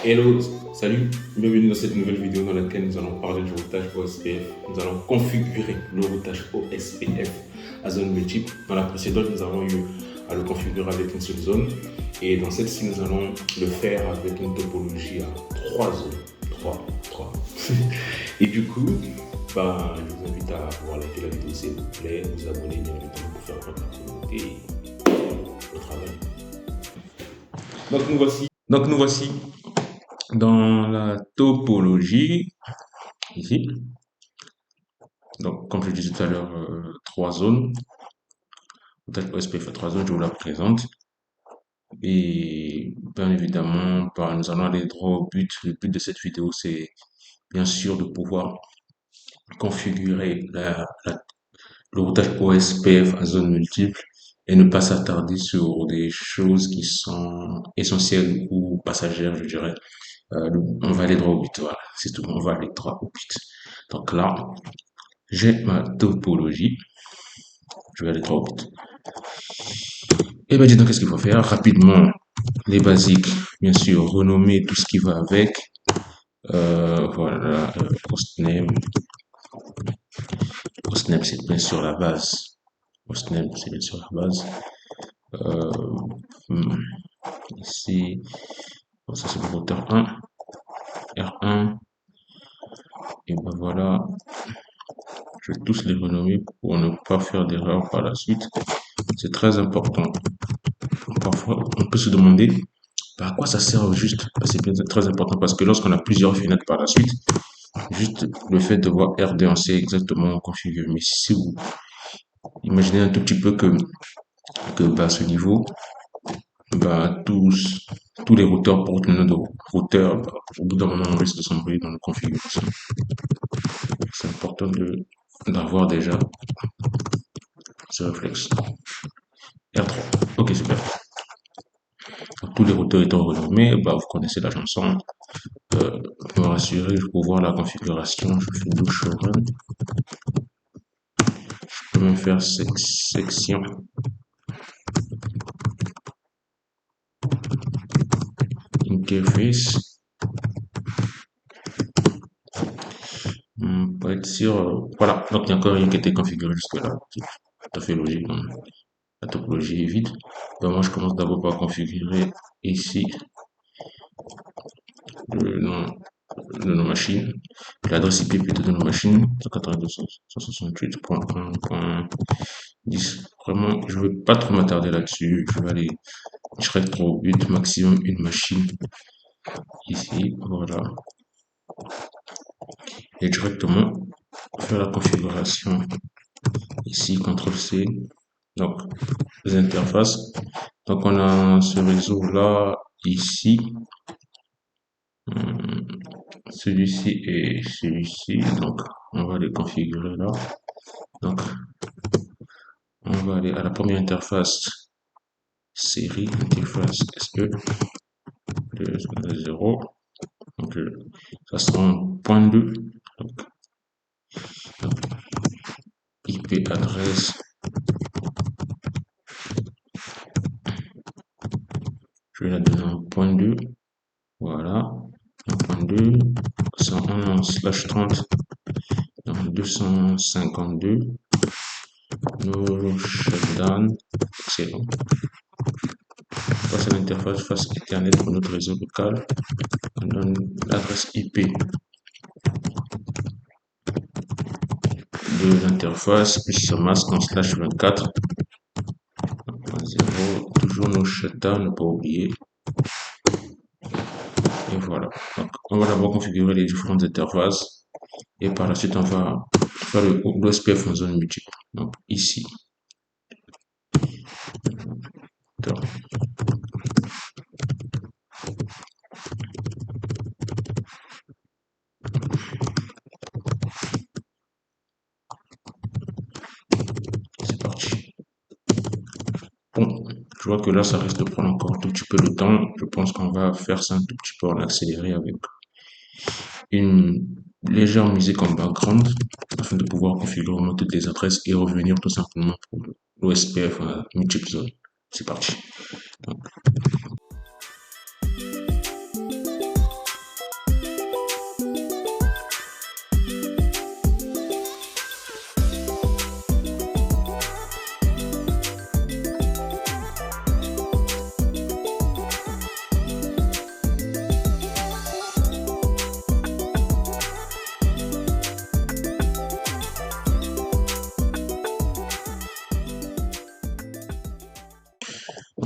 Hello, salut, bienvenue dans cette nouvelle vidéo dans laquelle nous allons parler du routage OSPF. Nous allons configurer le routage OSPF à zone multiple. Dans la précédente, nous avons eu à le configurer avec une seule zone. Et dans celle-ci, nous allons le faire avec une topologie à 3 zones. 3. Et du coup, je vous invite à voir liker la vidéo s'il vous plaît, vous abonner bien évidemment pour faire votre communauté au travail. Donc nous voici dans la topologie, ici. Donc, comme je disais tout à l'heure, 3 zones. Peut-être OSPF à 3 zones, je vous la présente. Et bien évidemment, nous allons aller droit au but. Le but de cette vidéo, c'est bien sûr de pouvoir configurer le routage OSPF à zone multiple et ne pas s'attarder sur des choses qui sont essentielles ou passagères, je dirais. On va aller droit au but, voilà, c'est tout, on va aller droit au but. Donc là, j'ai ma topologie, je vais aller droit au but. Et bien, dis donc, qu'est-ce qu'il faut faire? Rapidement, les basiques, bien sûr, renommer tout ce qui va avec. Voilà, hostname. Hostname, c'est bien sûr la base. Hostname, c'est bien sûr la base. Euh, Ici, bon, ça c'est le routeur 1, R1. Et ben voilà, je vais tous les renommer pour ne pas faire d'erreur par la suite. C'est très important. Parfois, on peut se demander à quoi ça sert au juste. C'est très important parce que lorsqu'on a plusieurs fenêtres par la suite, juste le fait de voir RD, on sait exactement configurer. Mais si vous imaginez un tout petit peu que à ce niveau, tous les routeurs portent le nom de routeur, au bout d'un moment, on risque de s'embrouiller dans la configuration. C'est important d'avoir déjà ce réflexe. R3. Ok, super. Donc, tous les routeurs étant renommés, vous connaissez la chanson. Pour me rassurer, pour voir la configuration, je fais douche run. Je peux même faire section. Interface. Pour être sûr, voilà. Donc, il n'y a encore rien qui a été configuré jusque-là. C'est tout à fait logique. Hein. La topologie est vide. Donc, moi, je commence d'abord par configurer ici le nom, le nom machine, l'adresse IP plutôt de nos machines, 192.1.10. Vraiment, je ne veux pas trop m'attarder là-dessus. Je vais aller direct au but, maximum une machine. Ici, voilà. Et directement faire la configuration. Ici, CTRL-C. Donc, les interfaces. Donc, on a ce réseau-là, ici. Celui-ci et celui-ci. Donc, on va les configurer là. Donc, on va aller à la première interface. Série, interface SE. Le 0. Donc, ça sera en point 2. Donc, IP adresse. Je vais la donner en point 2. Voilà. 1.2, 111/30, donc 252, no shutdown, excellent. Voici l'interface face Ethernet pour notre réseau local. On donne l'adresse IP de l'interface, puis ce masque en /24, 0, toujours no shutdown, ne pas oublier. Et voilà. Donc, on va d'abord configurer les différentes interfaces et par la suite, on va faire l'OSPF en zone multiple. Donc, ici. Donc, c'est parti. Bon, je vois que là, ça risque de prendre encore un tout petit peu de temps. Je pense qu'on va faire ça un tout petit peu en accéléré avec une légère musique en background afin de pouvoir configurer toutes les adresses et revenir tout simplement pour l'OSPF à multiple zone. C'est parti. Donc,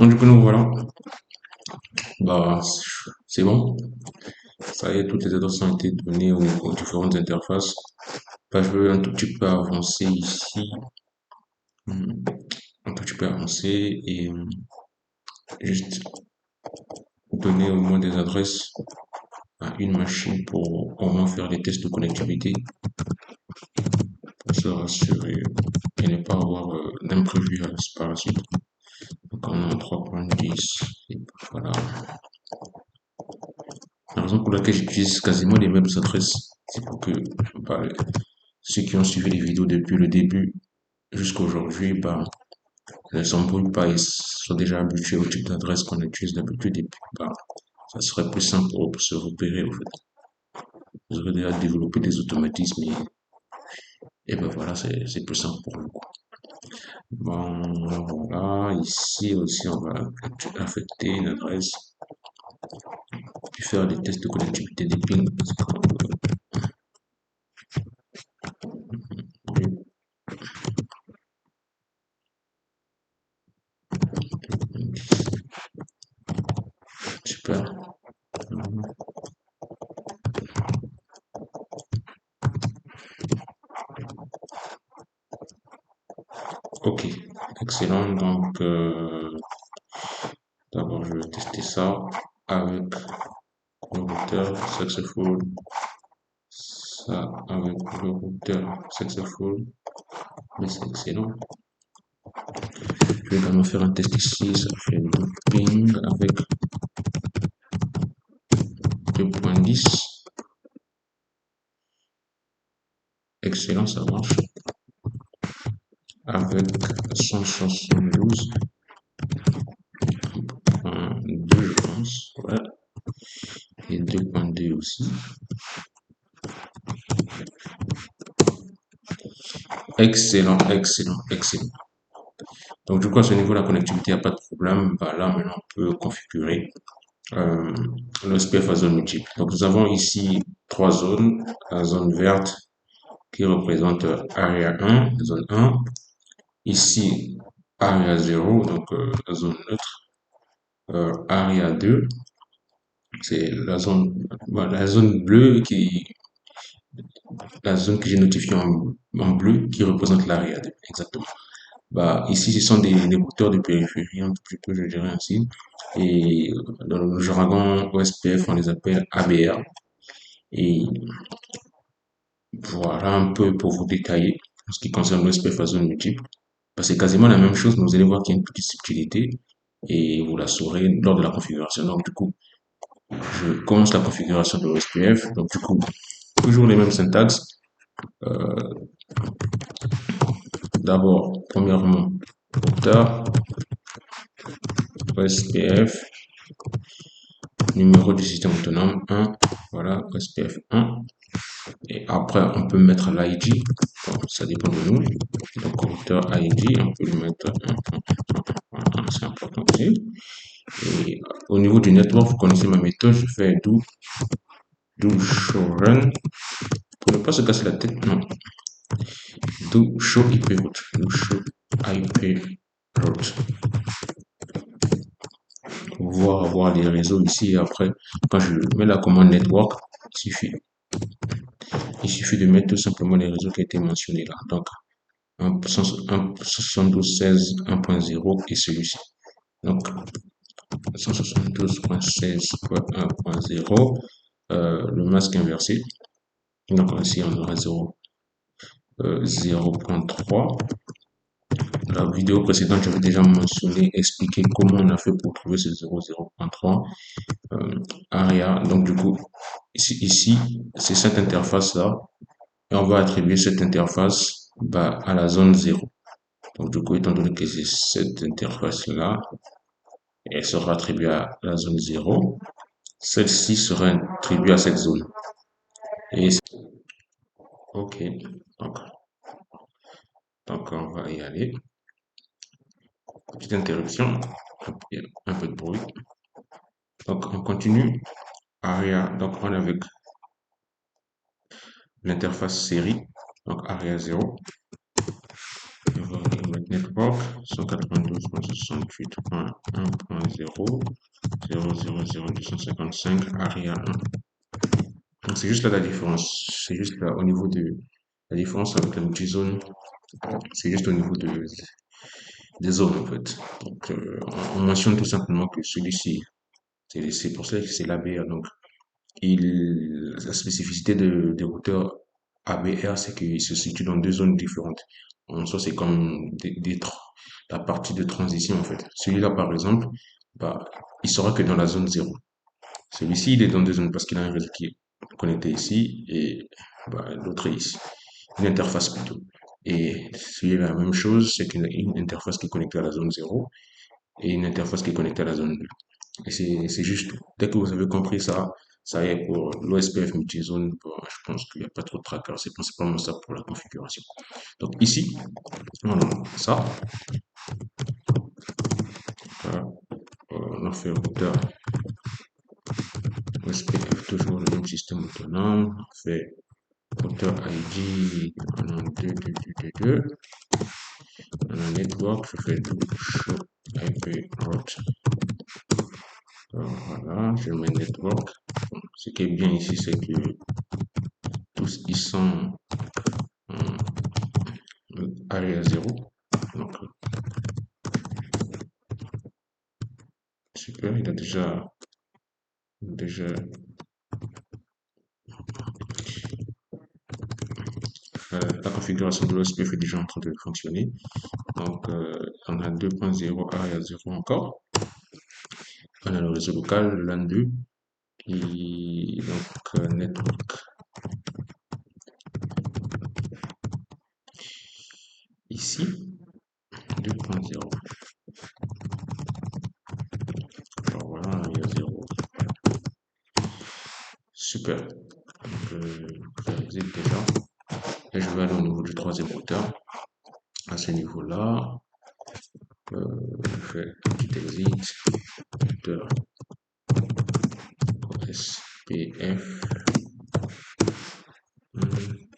Donc du coup, nous voilà. Bah, c'est bon. Ça y est, toutes les adresses ont été données aux différentes interfaces. Bah, je veux un tout petit peu avancer ici. Hmm, un tout petit peu avancer et juste donner au moins des adresses à une machine pour au moins faire les tests de connectivité pour se rassurer et ne pas avoir d'imprévus par la suite. Donc on a 3.10 et voilà. La raison pour laquelle j'utilise quasiment les mêmes adresses, c'est pour que bah, ceux qui ont suivi les vidéos depuis le début jusqu'à aujourd'hui bah, ne s'embrouillent pas, ils sont déjà habitués au type d'adresse qu'on utilise d'habitude et puis bah, ça serait plus simple pour se repérer en fait. Vous aurez déjà développé des automatismes et ben voilà, c'est plus simple pour vous. Bon, voilà, ici aussi on va affecter une adresse puis faire des tests de connectivité des pings. Super. Ok, excellent. Donc, d'abord, je vais tester ça avec le routeur Successful. Ça avec le routeur Successful. Mais c'est excellent. Je vais également faire un test ici. Ça fait looping avec 2.10. Excellent, ça marche. Avec 172. 2, je pense. Ouais. Et 2.2 aussi. Excellent, excellent, excellent. Donc, du coup, à ce niveau, la connectivité, il n'y a pas de problème. Bah, là, maintenant, on peut configurer euh, le SPF à zone multiple. Donc, nous avons ici trois zones. La zone verte qui représente Area 1, zone 1. Ici, Area 0, donc la zone neutre. Area 2, c'est la zone bleue la zone que j'ai notifiée en bleu qui représente l'Area 2, exactement. Bah, ici, ce sont des routeurs de périphérie, un petit peu, je dirais ainsi. Et dans le jargon OSPF, on les appelle ABR. Et voilà un peu pour vous détailler en ce qui concerne l'OSPF à zone multiple. Bah, c'est quasiment la même chose, mais vous allez voir qu'il y a une petite subtilité et vous la saurez lors de la configuration. Donc, du coup, je commence la configuration de l'OSPF. Donc, du coup, toujours les mêmes syntaxes. Euh, D'abord, premièrement, routeur, OSPF, numéro du système autonome 1, voilà, SPF 1. Et après, on peut mettre l'ID, bon, ça dépend de nous. Donc, routeur ID, on peut le mettre 1, c'est important aussi. Et au niveau du network, vous connaissez ma méthode, je fais do show run, pour ne pas se casser la tête, non, do show IP route, do show IP route. Pour pouvoir avoir les réseaux ici et après, quand je mets la commande network, il suffit de mettre tout simplement les réseaux qui ont été mentionnés là. Donc, 172.16.1.0 et celui-ci. Donc, 172.16.1.0, le masque inversé. Donc, ici, on aura 0.3. La vidéo précédente, j'avais déjà mentionné, expliqué comment on a fait pour trouver ce 0.3. ARIA, donc du coup, ici c'est cette interface-là. Et on va attribuer cette interface bah, à la zone 0. Donc du coup, étant donné que c'est cette interface-là, elle sera attribuée à la zone 0. Celle-ci sera attribuée à cette zone. Et ok, donc, donc on va y aller. Petite interruption, un peu de bruit. Donc on continue. ARIA, donc on est avec l'interface série, donc ARIA 0. On va mettre network. 192.68.1.0, 0.0.255, donc c'est juste là la différence. C'est juste là au niveau de la différence avec la multizone. C'est juste au niveau des zones en fait. Donc on mentionne tout simplement que celui-ci, c'est pour ça que c'est l'ABR. Donc la spécificité des routeurs ABR, c'est qu'ils se situent dans deux zones différentes. En soi, c'est comme la partie de transition en fait. Celui-là, par exemple, bah, il sera que dans la zone 0. Celui-ci, il est dans deux zones parce qu'il a un réseau qui est connecté ici et bah, l'autre est ici. Une interface plutôt. Et celui-là, la même chose, c'est une interface qui est connectée à la zone 0 et une interface qui est connectée à la zone 2. Et c'est juste tout. Dès que vous avez compris ça, ça y est pour l'OSPF multizone. Bon, je pense qu'il n'y a pas trop de trackers. C'est principalement ça pour la configuration. Donc ici, on a ça. Voilà. On a fait routeur OSPF, toujours le même système autonome. On fait routeur ID, on a 2. On a network, je fais do show IP route. Voilà, je mets network. Ce qui est bien ici, c'est que tous ils sont area 0. Donc, super, il a déjà la configuration de l'OSPF est déjà en train de fonctionner. Donc, on a 2.0 area 0 encore. On a le réseau local, le LAN 2. Et donc, network. Ici, 2.0. Alors voilà, il y a 0. Super. Donc, je exit déjà. Et je vais aller au niveau du troisième routeur. À ce niveau-là, je fais un petit exit de SPF.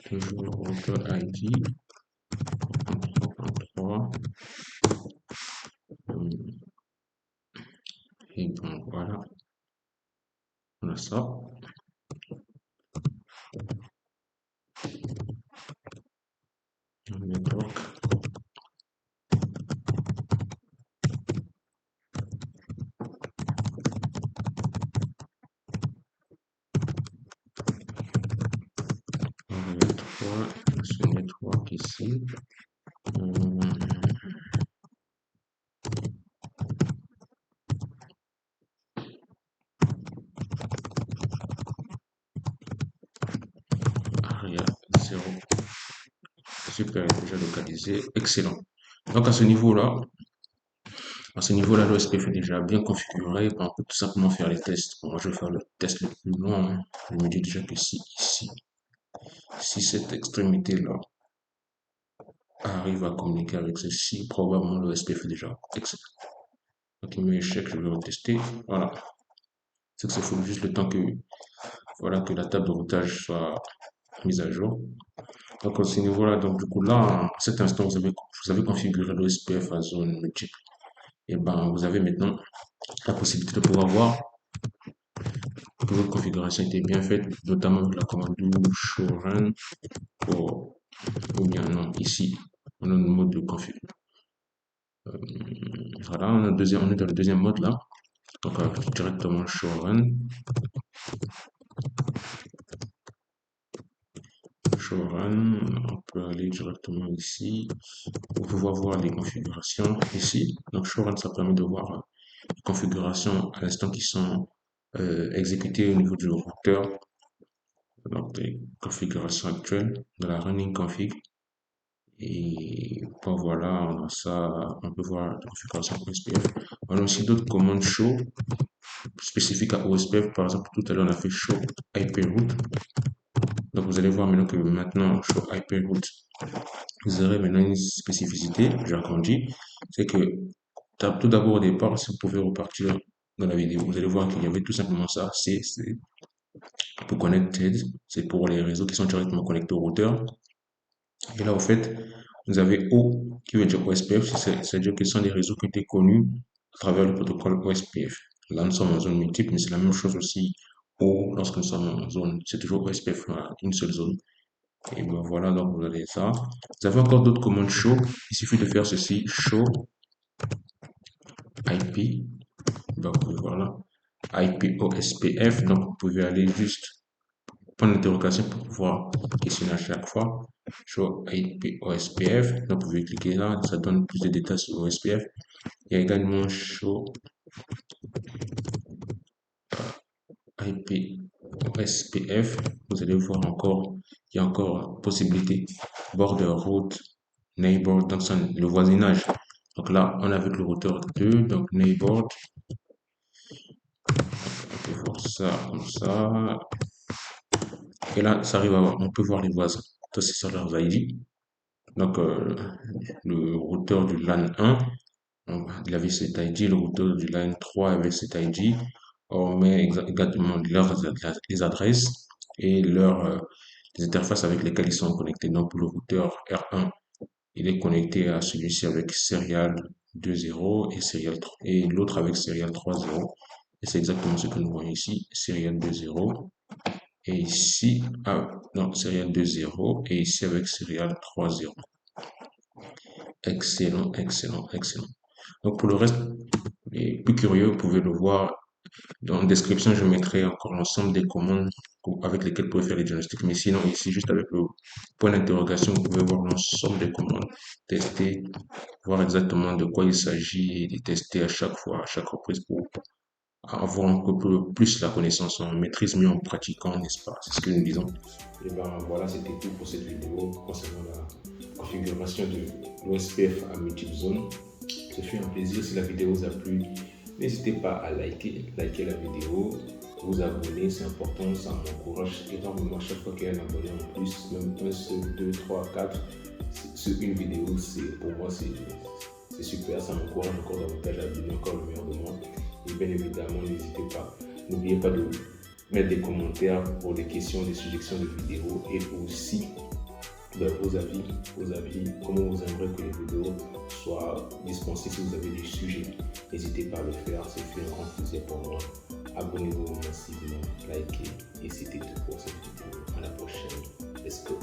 Toujours routeur ID 3. Et bon, voilà. On a ça. Network. Ce network ici. Aria 0. Super, déjà localisé. Excellent. Donc à ce niveau-là, l'OSPF est déjà bien configuré. On peut tout simplement faire les tests. Bon, moi, je vais faire le test le plus long. Je me dis déjà que si cette extrémité-là arrive à communiquer avec ceci, probablement l'OSPF est déjà excellent. Donc il met échec, je vais retester. Voilà. C'est que ça faut juste le temps que, voilà, que la table de routage soit mise à jour. Donc à ce niveau-là, donc du coup là, à cet instant, vous avez configuré l'OSPF à zone multiple. Et ben vous avez maintenant la possibilité de pouvoir voir que votre configuration était bien faite, notamment avec la commande do show run ou bien non, ici, on a le mode de config. Voilà, on est dans le deuxième mode là. Donc directement show run. Show run, on peut aller directement ici pour pouvoir voir les configurations ici. Donc show run, ça permet de voir les configurations à l'instant qui sont exécutées au niveau du routeur. Donc les configurations actuelles de la running config. Et bon, voilà, on a ça, on peut voir la configuration OSPF. On a aussi d'autres commandes show spécifiques à OSPF. Par exemple, tout à l'heure, on a fait show IP route. Donc, vous allez voir maintenant que maintenant, show IP route, vous aurez maintenant une spécificité, j'ai agrandi. C'est que tout d'abord, au départ, si vous pouvez repartir dans la vidéo, vous allez voir qu'il y avait tout simplement ça. C'est pour connected, c'est pour les réseaux qui sont directement connectés au routeur. Et là, au fait, Vous avez O qui veut dire OSPF, c'est-à-dire que ce sont des réseaux qui ont été connus à travers le protocole OSPF. Là, nous sommes en zone multiple, mais c'est la même chose aussi O lorsque nous sommes en zone. C'est toujours OSPF, une seule zone. Et ben voilà, donc vous avez ça. Vous avez encore d'autres commandes show. Il suffit de faire ceci, show IP. Donc voilà, IP OSPF. Donc vous pouvez aller juste point d'interrogation pour pouvoir questionner à chaque fois. Show IP OSPF. Donc vous pouvez cliquer là, ça donne plus de détails sur OSPF. Il y a également show IP OSPF. Vous allez voir encore, il y a encore possibilité border route, neighbor, donc c'est le voisinage. Donc là, on a avec le routeur 2, donc neighbor, on peut voir ça comme ça. Et là, ça arrive on peut voir les voisins. Ça, c'est sur leurs ID. Donc, le routeur du LAN 1, il avait cet ID, le routeur du LAN 3 avait cet ID. On met exactement les adresses et les interfaces avec lesquelles ils sont connectés. Donc, pour le routeur R1, il est connecté à celui-ci avec serial 2.0 et serial 3, et l'autre avec serial 3.0. Et c'est exactement ce que nous voyons ici, serial 2.0. Et ici, non, serial 2.0 et ici avec serial 3.0. Excellent, excellent, excellent. Donc pour le reste, les plus curieux, vous pouvez le voir dans la description, je mettrai encore l'ensemble des commandes avec lesquelles vous pouvez faire les diagnostics. Mais sinon, ici, juste avec le point d'interrogation, vous pouvez voir l'ensemble des commandes, tester, voir exactement de quoi il s'agit et les tester à chaque fois, à chaque reprise pour avoir un peu plus la connaissance. On maîtrise mieux en pratiquant, n'est-ce pas? C'est ce que nous disons. Et ben voilà, c'était tout pour cette vidéo concernant la configuration de l'OSPF à multiple zones. Ce fut un plaisir. Si la vidéo vous a plu, n'hésitez pas à liker la vidéo, vous abonner, c'est important, ça m'encourage énormément chaque fois qu'il y a un abonné en plus, même un seul, deux, trois, quatre, sur une vidéo, pour moi c'est super, ça m'encourage encore davantage à donner encore le meilleur de moi. Et bien évidemment, n'oubliez pas de mettre des commentaires pour des questions, des suggestions de vidéos et aussi vos avis, comment vous aimeriez que les vidéos soient dispensées si vous avez des sujets. N'hésitez pas à le faire, c'est fait un grand plaisir pour moi. Abonnez-vous massivement, likez et c'était tout pour cette vidéo. À la prochaine. Let's go.